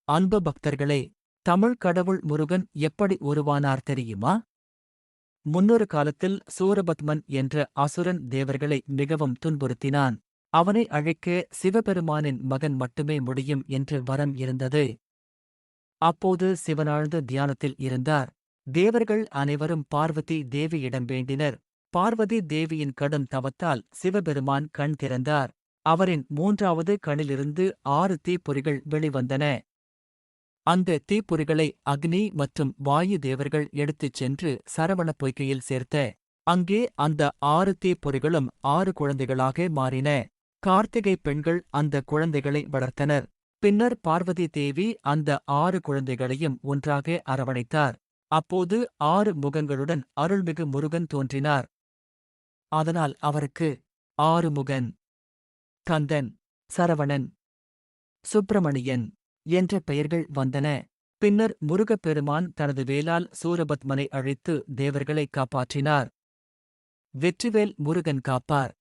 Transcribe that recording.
அன்பு பக்தர்களே, தமிழ் கடவுள் முருகன் எப்படி உருவானார் தெரியுமா? முன்னொரு காலத்தில் சூரபத்மன் என்ற அசுரன் தேவர்களை மிகவும் துன்புறுத்தினான். அவனை அழிக்க சிவபெருமானின் மகன் மட்டுமே முடியும் என்று வரம் இருந்தது. அப்போது சிவனாழ்ந்த தியானத்தில் இருந்தார். தேவர்கள் அனைவரும் பார்வதி தேவியிடம் வேண்டினர். பார்வதி தேவியின் கடும் தவத்தால் சிவபெருமான் கண் திறந்தார். அவரின் மூன்றாவது கண்ணிலிருந்து 6 தீப்பொறிகள் வெளிவந்தன. அந்த தீப்பொறிகளை அக்னி மற்றும் வாயு தேவர்கள் எடுத்துச் சென்று சரவணப் பொய்கையில் சேர்த்த. அங்கே அந்த 6 தீப்பொறிகளும் 6 குழந்தைகளாக மாறின. கார்த்திகை பெண்கள் அந்த குழந்தைகளை வளர்த்தனர். பின்னர் பார்வதி தேவி அந்த 6 குழந்தைகளையும் ஒன்றாக அரவணைத்தார். அப்போது 6 முகங்களுடன் அருள்மிகு முருகன் தோன்றினார். அதனால் அவருக்கு ஆறுமுகன், கந்தன், சரவணன், சுப்பிரமணியன் என்ற பெயர்கள் வந்தன. பின்னர் முருகப்பெருமான் தனது வேலால் சூரபத்மனை அழித்து தேவர்களை காப்பாற்றினார். வெற்றிவேல் முருகன் காப்பார்.